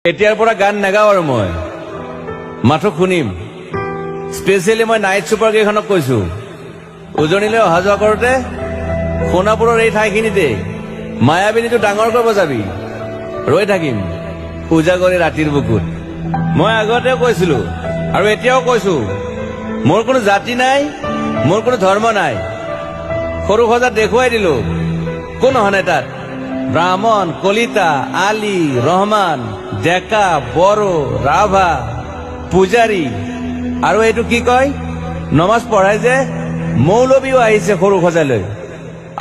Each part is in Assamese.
এতিয়াৰ পৰা গান নাগাওঁ আৰু মই মাথো শুনিম। স্পেচিয়েলি মই নাইট ছুপাৰ কেইখনক কৈছো, উজনিলৈ অহা যোৱা কৰোঁতে সোণাপুৰৰ এই ঠাইখিনিতে মায়াবিনীটো ডাঙৰকৈ বজাবি, ৰৈ থাকিম উজাগৰে ৰাতিৰ বুকুত। মই আগতেও কৈছিলো আৰু এতিয়াও কৈছো, মোৰ কোনো জাতি নাই, মোৰ কোনো ধৰ্ম নাই। সৰু সজাত দেখুৱাই দিলো কোন হনে তাত ব্ৰাহ্মণ, কলিতা, আলী, ৰহমান, ডেকা, বড়ো, ৰাভা, পূজাৰী আৰু এইটো কি কয় নমাজ পঢ়াই যে মৌলবীও আহিছে সৰু সজালৈ।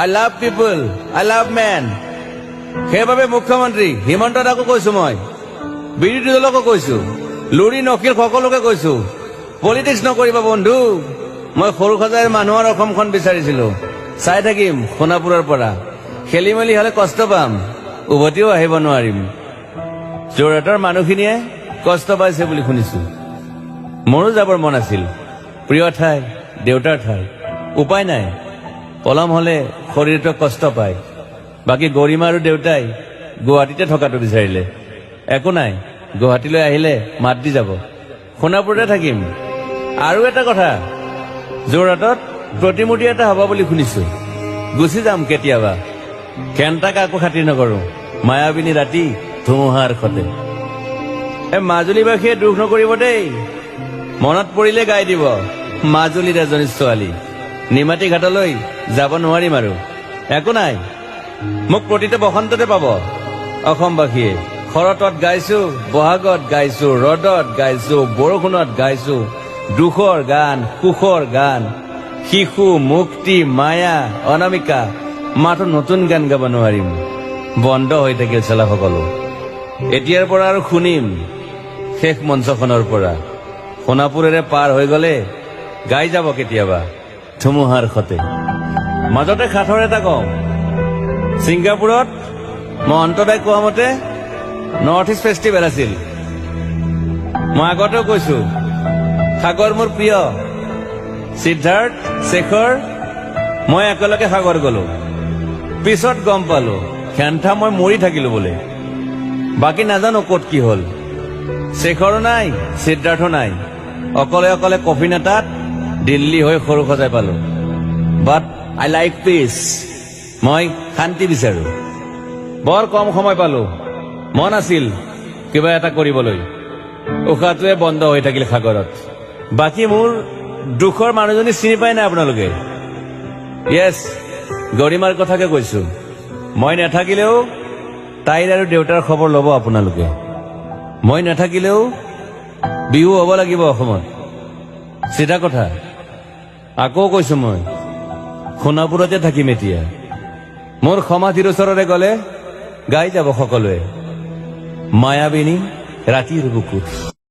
I love people, I love man. সেইবাবে মুখ্যমন্ত্ৰী হিমন্ত দাকো কৈছো, মই বিৰোধী দলকো কৈছো, লুৰি নকিল সকলোকে কৈছো, পলিটিক্স নকৰিবা বন্ধু। মই সৰু সজাইৰ মানুহৰ অসমখন বিচাৰিছিলো। চাই থাকিম সোণাপুৰৰ পৰা। খেলি মেলি হলে কষ্ট পাম, উভতিও আহিব নোৱাৰিম। যোৰহাটৰ মানুহখিনিয়ে কষ্ট পাইছে বুলি শুনিছো। মোৰো যাবৰ মন আছিল, প্ৰিয় ঠাই, দেউতাৰ ঠাই। উপায় নাই, পলম হলে শৰীৰটো কষ্ট পায়। বাকী গৰিমা আৰু দেউতাই গুৱাহাটীতে থকাটো বিচাৰিলে। একো নাই, গুৱাহাটীলৈ আহিলে মাত দি যাব, সোণাপুৰতে থাকিম। আৰু এটা কথা, যোৰহাটত প্ৰতিমূৰ্তি এটা হব বুলি শুনিছো। গুচি যাম কেতিয়াবা, কেণ্টা কাকো খাতিৰ নকৰো। মায়াবিনী ৰাতি ধুমুহাৰ সতে। মাজুলীবাসীয়ে দুখ নকৰিব দেই, মনত পৰিলে গাই দিব মাজুলীৰ এজনী ছোৱালী। নিমাতী ঘাটলৈ যাব নোৱাৰিম আৰু। একো নাই, মোক প্ৰতিটো বসন্ততে পাব অসমবাসীয়ে। শৰতত গাইছো, বহাগত গাইছো, ৰদত গাইছো, বৰষুণত গাইছো, দুখৰ গান, সুখৰ গান, শিশু, মুক্তি, মায়া, অনামিকা। মাথো নতুন গান গাব নোৱাৰিম, বন্ধ হৈ থাকিল চলা সকলো। এতিয়াৰ পৰা আৰু শুনিম শেষ মঞ্চখনৰ পৰা। সোণাপুৰেৰে পাৰ হৈ গলে গাই যাব কেতিয়াবা ধুমুহাৰ সতে। মাজতে সাঁথৰ এটা কওঁ, ছিংগাপুৰত মই অন্তদাই কোৱা মতে নৰ্থ ইষ্ট ফেষ্টিভেল আছিল। মই আগতেও কৈছো, সাগৰ মোৰ প্ৰিয়। সিদ্ধাৰ্থ, শেখৰ, মই একেলগে সাগৰ গলো। পিছত গম পালো খেন্থা মই মৰি থাকিলো বোলে। বাকী নাজানো ক'ত কি হল। শেখৰো নাই, সিদ্ধাৰ্থ নাই। অকলে অকলে কফিন এটাত দিল্লী হৈ সৰু সজাই পালো। বাট আই লাইক পিচ। মই শান্তি বিচাৰো। বৰ কম সময় পালো, মন আছিল কিবা এটা কৰিবলৈ। উশাহটোৱে বন্ধ হৈ থাকিল সাগৰত। বাকী মোৰ দুখৰ মানুহজনী চিনি পাই নাই আপোনালোকে? য়েছ, গৰিমাৰ কথাকে কৈছো। মই নাথাকিলেও তাইৰ আৰু দেউতাৰ খবৰ ল'ব আপোনালোকে। মই নাথাকিলেও বিহু হ'ব লাগিব অসমত, চিধা কথা। আকৌ কৈছো, মই সোণাপুৰতে থাকিম এতিয়া। মোৰ সমাধিৰ ওচৰৰে গলে গাই যাব সকলোৱে মায়াবিনী ৰাতিৰ বুকুত।